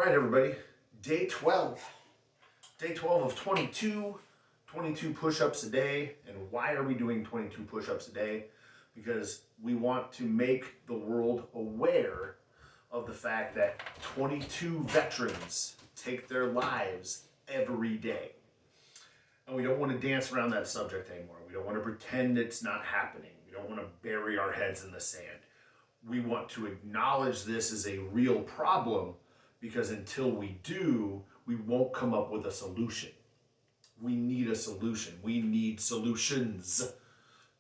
right, everybody. Day 12. Day 12 of 22 push-ups a day. And why are we doing 22 push-ups a day? Because we want to make the world aware of the fact that 22 veterans take their lives every day. And we don't want to dance around that subject anymore. We don't want to pretend it's not happening. We don't want to bury our heads in the sand. We want to acknowledge this as a real problem, because until we do, we won't come up with a solution. We need a solution. We need solutions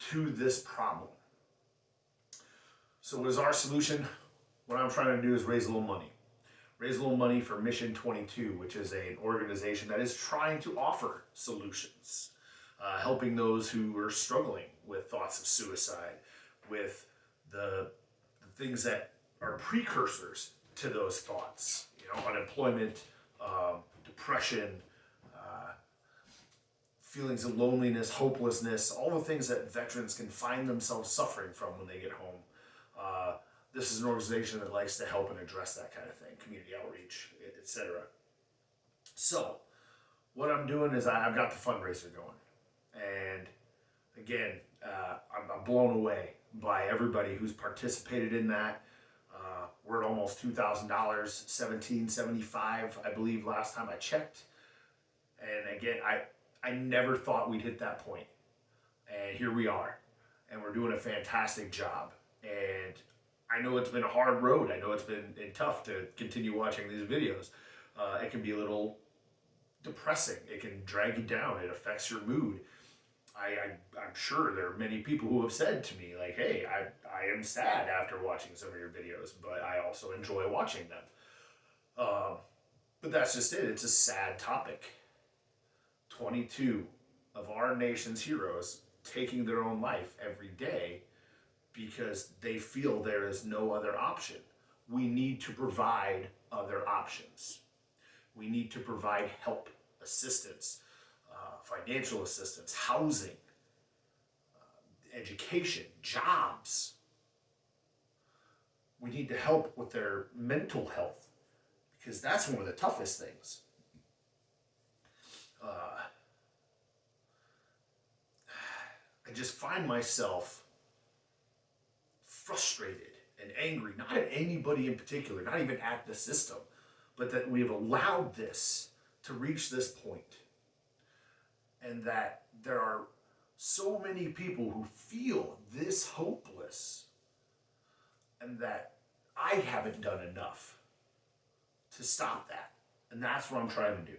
to this problem. So what is our solution? What I'm trying to do is raise a little money. Raise a little money for Mission 22, which is an organization that is trying to offer solutions, helping those who are struggling with thoughts of suicide, with the things that are precursors to those thoughts. Unemployment, depression, feelings of loneliness, hopelessness, all the things that veterans can find themselves suffering from when they get home. This is an organization that likes to help and address that kind of thing, community outreach, etc. So, what I'm doing is I've got the fundraiser going. And again, I'm blown away by everybody who's participated in that. We're at almost $2,000, $1,775, I believe, last time I checked. And again, I never thought we'd hit that point. And here we are. And we're doing a fantastic job. And I know it's been a hard road. I know it's been tough to continue watching these videos. It can be a little depressing. It can drag you down. It affects your mood. I'm sure there are many people who have said to me, like, hey, I am sad after watching some of your videos, but I also enjoy watching them. But that's just it. It's a sad topic. 22 of our nation's heroes taking their own life every day because they feel there is no other option. We need to provide other options. We need to provide help, assistance, financial assistance, housing, education, jobs. We need to help with their mental health, because that's one of the toughest things. I just find myself frustrated and angry, not at anybody in particular, not even at the system, but that we have allowed this to reach this point. And that there are so many people who feel this hopeless, and that I haven't done enough to stop that. And that's what I'm trying to do.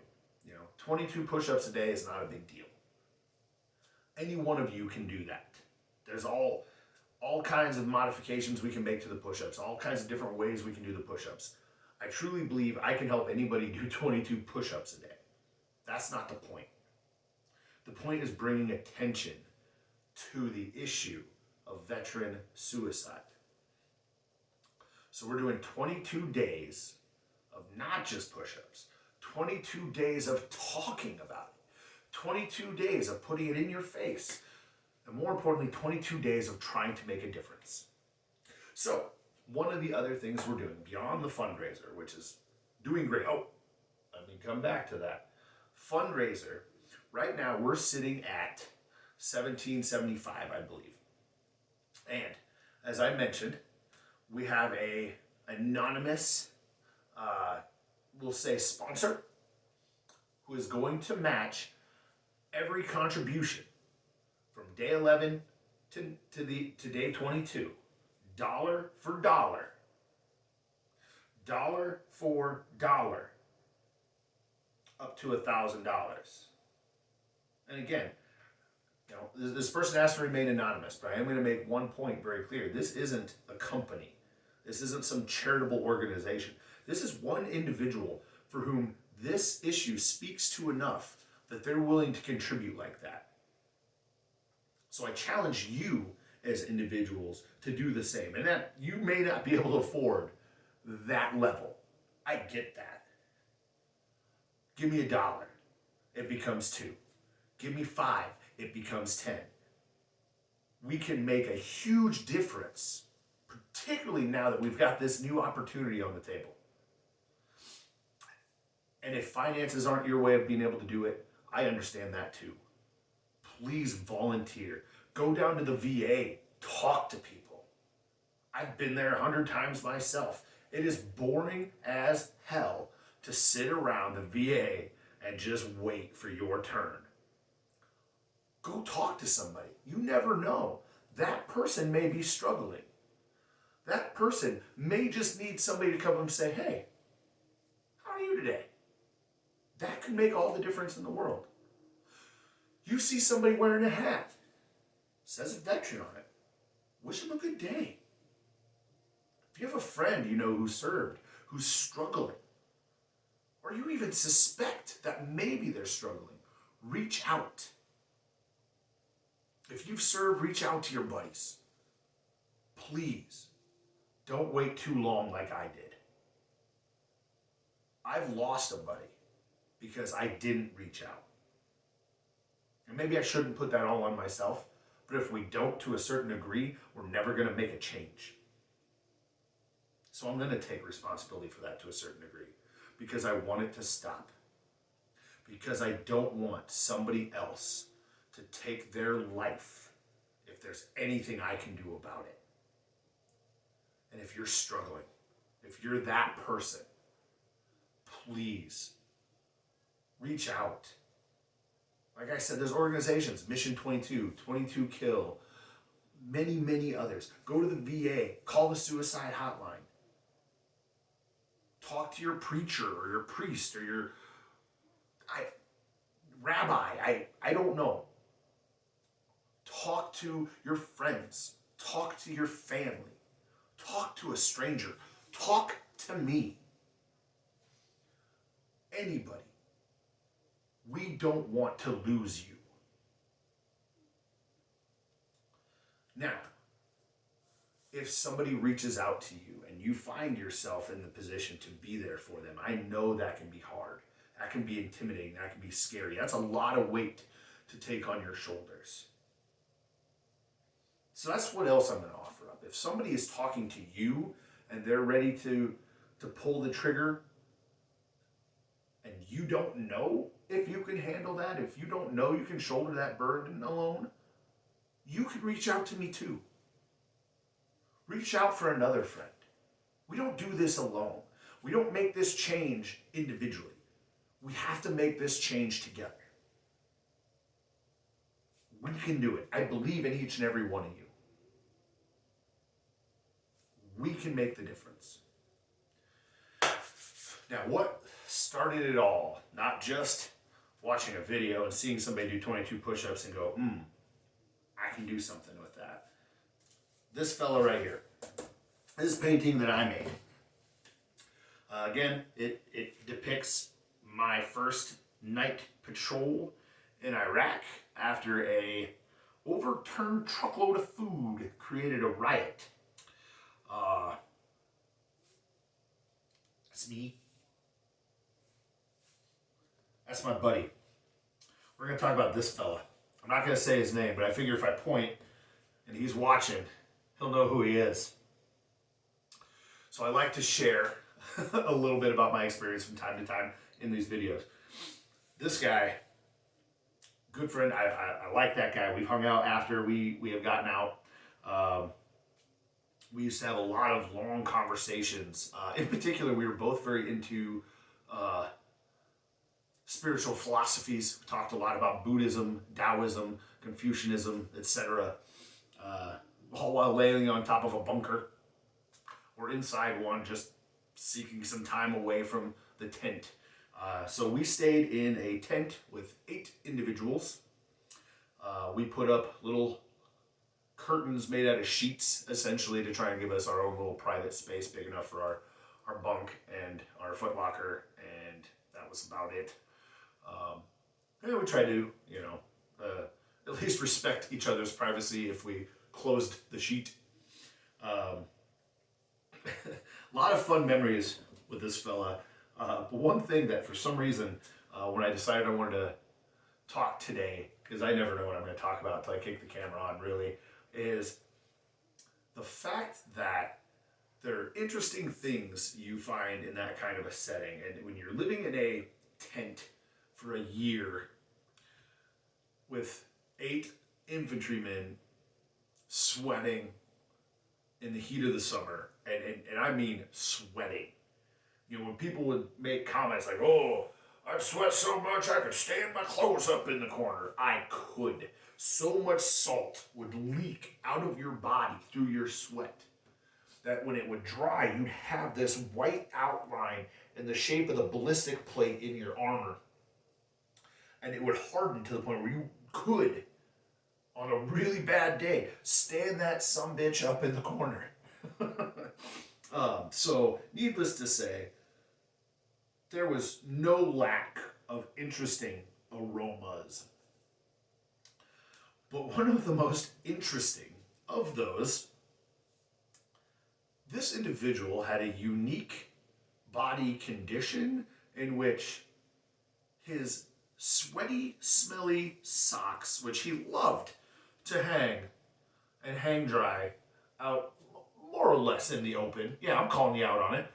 22 push-ups a day is not a big deal. Any one of you can do that. There's all kinds of modifications we can make to the push-ups, all kinds of different ways we can do the push-ups. I truly believe I can help anybody do 22 push-ups a day. That's not the point. The point is bringing attention to the issue of veteran suicide. So we're doing 22 days of not just push-ups, 22 days of talking about it, 22 days of putting it in your face, and more importantly, 22 days of trying to make a difference. So one of the other things we're doing beyond the fundraiser, which is doing great. Oh, let me come back to that. Fundraiser. Right now, we're sitting at $1,775, I believe. And as I mentioned, we have a anonymous, we'll say sponsor, who is going to match every contribution from day 11 to day 22, dollar for dollar, up to $1,000. And again, this person has to remain anonymous, but I am going to make one point very clear. This isn't a company. This isn't some charitable organization. This is one individual for whom this issue speaks to enough that they're willing to contribute like that. So I challenge you as individuals to do the same. And that you may not be able to afford that level. I get that. Give me $1. It becomes $2. Give me $5, it becomes $10. We can make a huge difference, particularly now that we've got this new opportunity on the table. And if finances aren't your way of being able to do it, I understand that too. Please volunteer. Go down to the VA. Talk to people. I've been there 100 times myself. It is boring as hell to sit around the VA and just wait for your turn. Go talk to somebody. You never know. That person may be struggling. That person may just need somebody to come and say, hey, how are you today? That could make all the difference in the world. You see somebody wearing a hat, says a veteran on it. Wish them a good day. If you have a friend you know who served, who's struggling, or you even suspect that maybe they're struggling, reach out. If you've served, reach out to your buddies. Please, don't wait too long like I did. I've lost a buddy because I didn't reach out. And maybe I shouldn't put that all on myself, but if we don't to a certain degree, we're never going to make a change. So I'm going to take responsibility for that to a certain degree because I want it to stop. Because I don't want somebody else to take their life if there's anything I can do about it. And if you're struggling, if you're that person, please reach out. Like I said, there's organizations, Mission 22, 22 Kill, many, many others. Go to the VA, call the suicide hotline. Talk to your preacher or your priest or your rabbi. I don't know. Talk to your friends. Talk to your family. Talk to a stranger. Talk to me. Anybody. We don't want to lose you. Now, if somebody reaches out to you and you find yourself in the position to be there for them, I know that can be hard. That can be intimidating. That can be scary. That's a lot of weight to take on your shoulders. So that's what else I'm going to offer up. If somebody is talking to you and they're ready to pull the trigger and you don't know if you can handle that, if you don't know you can shoulder that burden alone, you can reach out to me too. Reach out for another friend. We don't do this alone. We don't make this change individually. We have to make this change together. We can do it. I believe in each and every one of you. We can make the difference. Now, what started it all? Not just watching a video and seeing somebody do 22 push-ups and go, I can do something with that. This fella right here. This painting that I made. Again, it depicts my first night patrol in Iraq after a overturned truckload of food created a riot. That's me. That's my buddy. We're going to talk about this fella. I'm not going to say his name, but I figure if I point and he's watching, he'll know who he is. So I like to share a little bit about my experience from time to time in these videos. This guy, good friend, I like that guy. We've hung out after we have gotten out. We used to have a lot of long conversations. In particular, we were both very into spiritual philosophies. We talked a lot about Buddhism, Taoism, Confucianism, etc. All while laying on top of a bunker or inside one, just seeking some time away from the tent. So we stayed in a tent with 8 individuals. We put up little curtains made out of sheets, essentially, to try and give us our own little private space big enough for our bunk and our foot locker, and that was about it. And we tried to, at least respect each other's privacy if we closed the sheet. A lot of fun memories with this fella. But one thing that for some reason, when I decided I wanted to talk today, because I never know what I'm going to talk about until I kick the camera on, really, is the fact that there are interesting things you find in that kind of a setting. And when you're living in a tent for a year with 8 infantrymen sweating in the heat of the summer, and I mean sweating. You know, when people would make comments like, oh, I'd sweat so much I could stand my clothes up in the corner. I could. So much salt would leak out of your body through your sweat that when it would dry, you'd have this white outline in the shape of the ballistic plate in your armor. And it would harden to the point where you could, on a really bad day, stand that sumbitch up in the corner. So, needless to say, there was no lack of interesting aromas. But one of the most interesting of those, this individual had a unique body condition in which his sweaty, smelly socks, which he loved to hang and hang dry out more or less in the open. Yeah, I'm calling you out on it.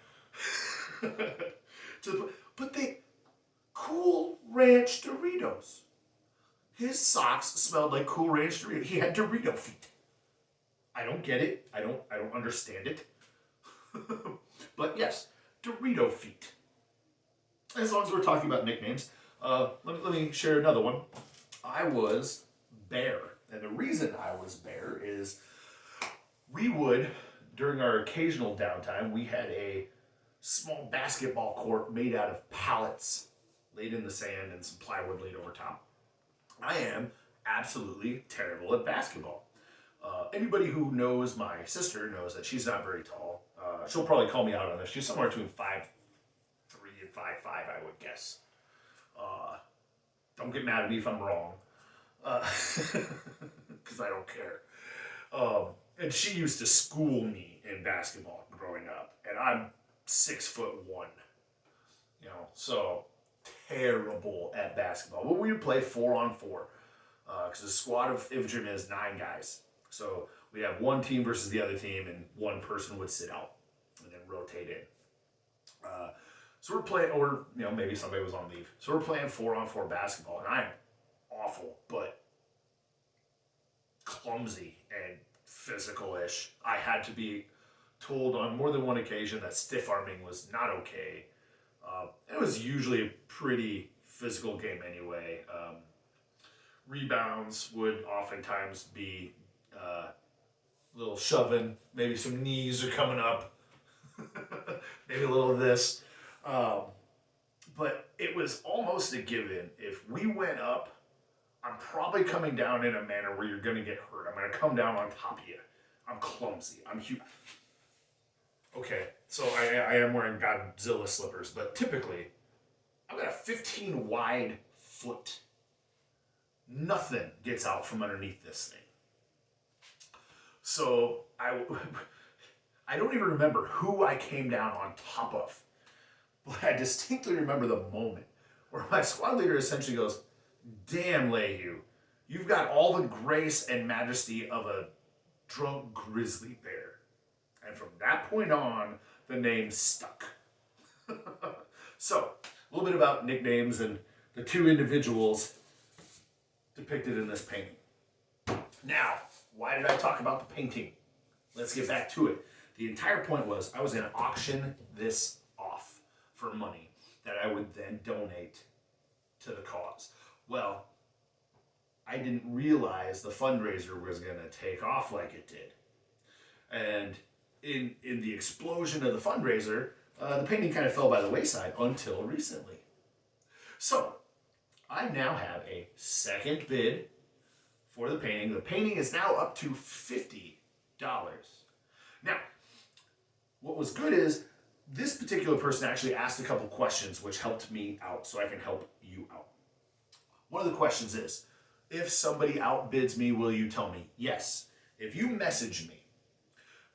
But they Cool Ranch Doritos. His socks smelled like Cool Ranch Doritos. He had Dorito feet. I don't get it. I don't understand it. But yes, Dorito feet. As long as we're talking about nicknames, let me share another one. I was Bear. And the reason I was Bear is we would, during our occasional downtime, we had a small basketball court made out of pallets laid in the sand and some plywood laid over top. I am absolutely terrible at basketball. Anybody who knows my sister knows that she's not very tall. She'll probably call me out on this. She's somewhere between 5'3" and 5'5", I would guess. Don't get mad at me if I'm wrong, because I don't care. And she used to school me in basketball growing up, and I'm 6'1", you know, so terrible at basketball. But we would play 4-on-4, because the squad of infantrymen is 9 guys. So we have one team versus the other team, and one person would sit out and then rotate in. So we're playing, or you know, maybe somebody was on leave. So we're playing 4-on-4 basketball, and I'm awful, but clumsy and physical-ish. I had to be told on more than one occasion that stiff arming was not okay. It was usually a pretty physical game anyway. Rebounds would oftentimes be a little shoving, maybe some knees are coming up, maybe a little of this. But it was almost a given. If we went up, I'm probably coming down in a manner where you're going to get hurt. I'm going to come down on top of you. I'm clumsy. I'm huge. Okay, so I am wearing Godzilla slippers, but typically, I've got a 15 wide foot. Nothing gets out from underneath this thing. So I don't even remember who I came down on top of. But I distinctly remember the moment where my squad leader essentially goes, "Damn, Leahy, you've got all the grace and majesty of a drunk grizzly bear." And from that point on, the name stuck. So, a little bit about nicknames and the 2 individuals depicted in this painting. Now, why did I talk about the painting? Let's get back to it. The entire point was I was going to auction this off for money that I would then donate to the cause. Well, I didn't realize the fundraiser was going to take off like it did. And in the explosion of the fundraiser, the painting kind of fell by the wayside until recently. So, I now have a second bid for the painting. The painting is now up to $50. Now, what was good is this particular person actually asked a couple questions which helped me out, so I can help you out. One of the questions is, if somebody outbids me, will you tell me? Yes. If you message me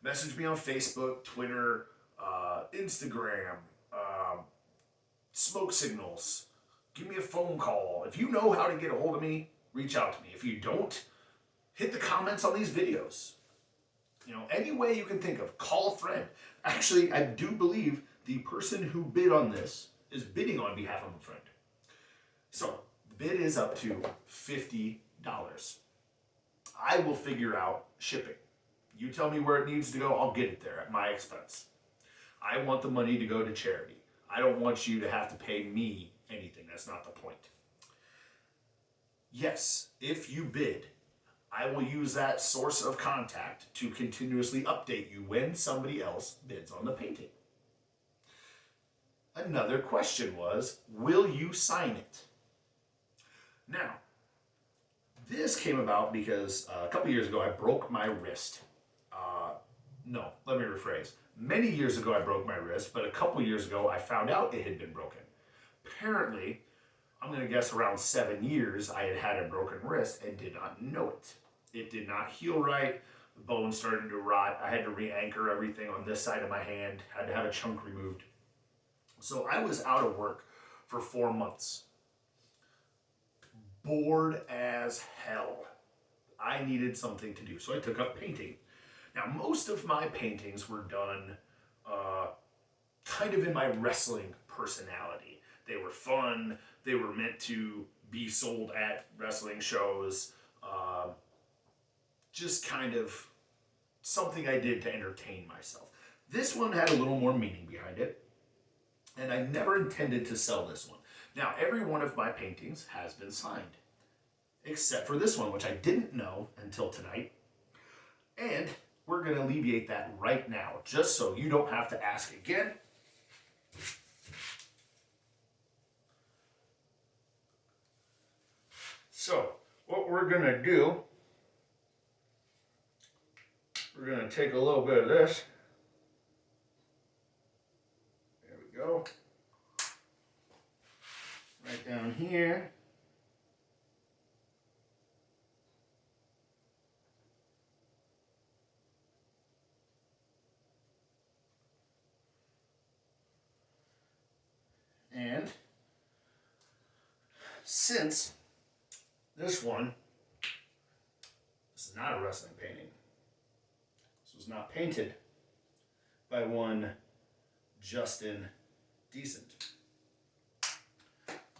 on Facebook, Twitter, Instagram, smoke signals, give me a phone call. If you know how to get a hold of me, reach out to me. If you don't, hit the comments on these videos. You know, any way you can think of, call a friend. Actually, I do believe the person who bid on this is bidding on behalf of a friend. So the bid is up to $50. I will figure out shipping. You tell me where it needs to go, I'll get it there at my expense. I want the money to go to charity. I don't want you to have to pay me anything. That's not the point. Yes, if you bid, I will use that source of contact to continuously update you when somebody else bids on the painting. Another question was, will you sign it? Now, this came about because a couple years ago I broke my wrist. No, let me rephrase. Many years ago I broke my wrist, but a couple years ago I found out it had been broken. Apparently, I'm going to guess around 7 years I had had a broken wrist and did not know it. It did not heal right. The bone started to rot. I had to re-anchor everything on this side of my hand. Had to have a chunk removed. So I was out of work for 4 months. Bored as hell. I needed something to do. So I took up painting. Now, most of my paintings were done kind of in my wrestling personality. They were fun. They were meant to be sold at wrestling shows. Just kind of something I did to entertain myself. This one had a little more meaning behind it. And I never intended to sell this one. Now, every one of my paintings has been signed. Except for this one, which I didn't know until tonight. And we're going to alleviate that right now, just so you don't have to ask again. So, what we're going to do, we're going to take a little bit of this. There we go. Right down here. And since this is not a wrestling painting. This was not painted by one Justin Decent.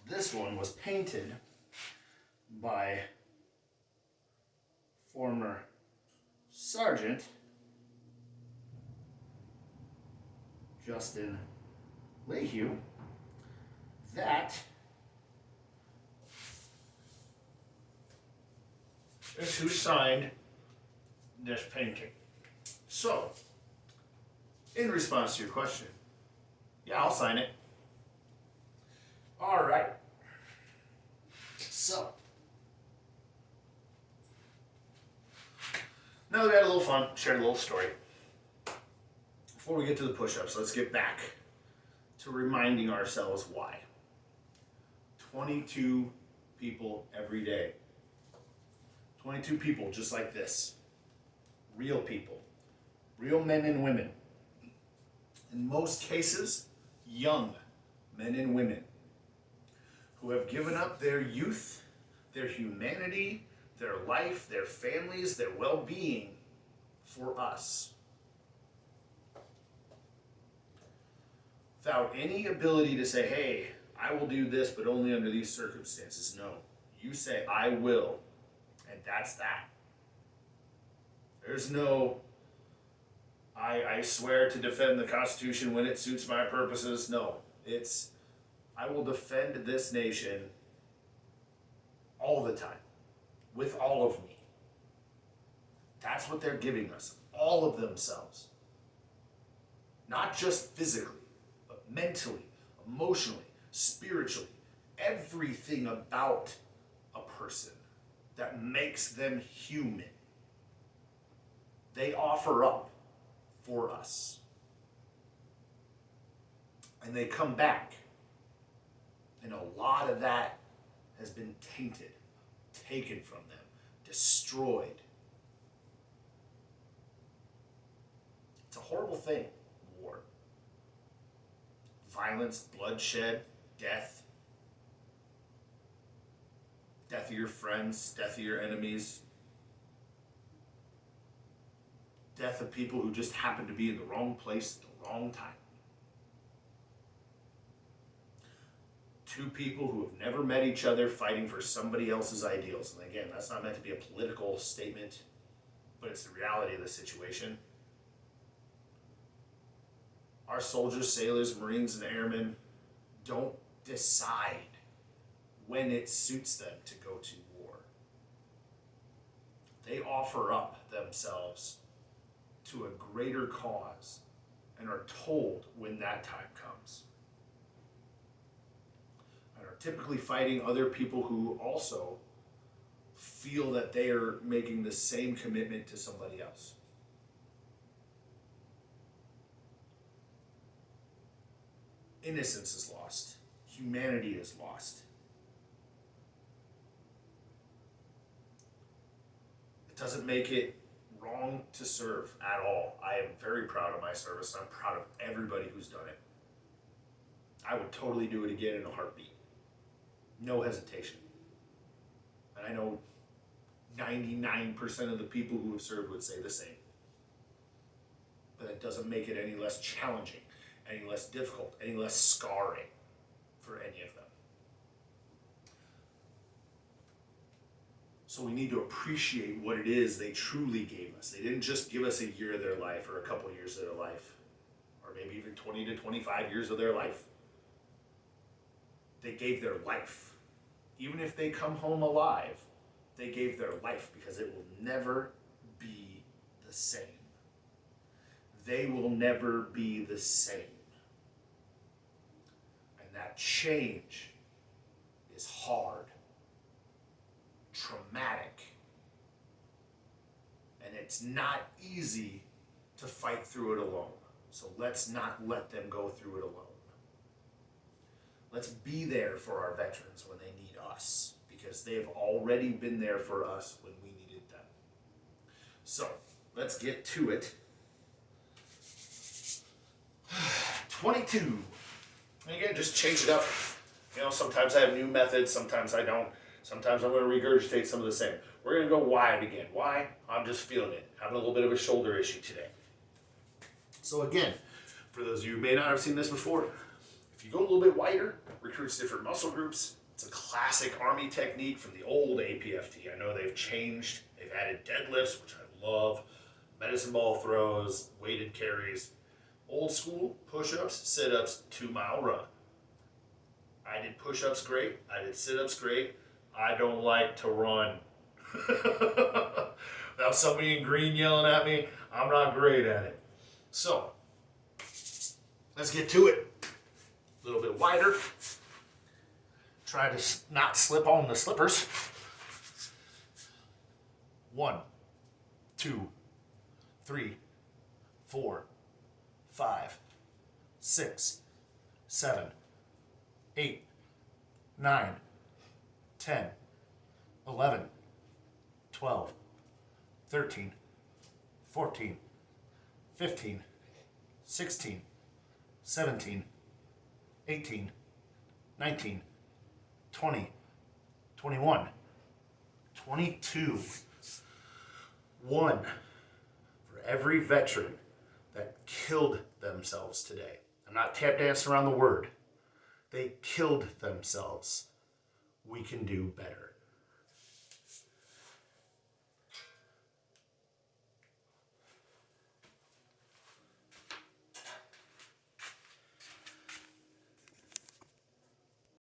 This one was painted by former Sergeant Justin Lehue. That is who signed this painting. So, in response to your question, yeah, I'll sign it. All right. So, now that we had a little fun, shared a little story. Before we get to the push-ups, let's get back to reminding ourselves why. 22 people every day. 22 people just like this. Real people. Real men and women. In most cases, young men and women who have given up their youth, their humanity, their life, their families, their well-being for us. Without any ability to say, hey, I will do this, but only under these circumstances. No. You say, I will. And that's that. There's no, I swear to defend the Constitution when it suits my purposes. No. It's, I will defend this nation all the time. With all of me. That's what they're giving us. All of themselves. Not just physically, but mentally, emotionally, spiritually, everything about a person that makes them human, they offer up for us. And they come back. And a lot of that has been tainted, taken from them, destroyed. It's a horrible thing, war. Violence, bloodshed, death. Death of your friends, death of your enemies. Death of people who just happen to be in the wrong place at the wrong time. Two people who have never met each other fighting for somebody else's ideals. And again, that's not meant to be a political statement, but it's the reality of the situation. Our soldiers, sailors, Marines, and airmen don't decide when it suits them to go to war. They offer up themselves to a greater cause and are told when that time comes. And are typically fighting other people who also feel that they are making the same commitment to somebody else. Innocence is lost. Humanity is lost. It doesn't make it wrong to serve at all. I am very proud of my service. I'm proud of everybody who's done it. I would totally do it again in a heartbeat. No hesitation. And I know 99% of the people who have served would say the same. But it doesn't make it any less challenging, any less difficult, any less scarring for any of them. So we need to appreciate what it is they truly gave us. They didn't just give us a year of their life or a couple of years of their life, or maybe even 20 to 25 years of their life. They gave their life. Even if they come home alive, they gave their life because it will never be the same. They will never be the same. And that change is hard, traumatic, and it's not easy to fight through it alone. So let's not let them go through it alone. Let's be there for our veterans when they need us, because they've already been there for us when we needed them. So let's get to it. 22. And again, just change it up. You know, sometimes I have new methods, sometimes I don't. Sometimes I'm going to regurgitate some of the same. We're going to go wide again. Why? I'm just feeling it. Having a little bit of a shoulder issue today. So again, for those of you who may not have seen this before, if you go a little bit wider, recruits different muscle groups. It's a classic Army technique from the old APFT. I know they've changed. They've added deadlifts, which I love, medicine ball throws, weighted carries. Old school, push-ups, sit-ups, 2-mile run. I did push-ups great. I did sit-ups great. I don't like to run. Without somebody in green yelling at me, I'm not great at it. So, let's get to it. A little bit wider. Try to not slip on the slippers. 1, 2, 3, 4, 5, 6, 7, 8, 9, 10, 11, 12, 13, 14, 15, 16, 17, 18, 19, 20, 21, 22. 1 for every veteran that killed themselves today. I'm not tap dancing around the word. They killed themselves. We can do better.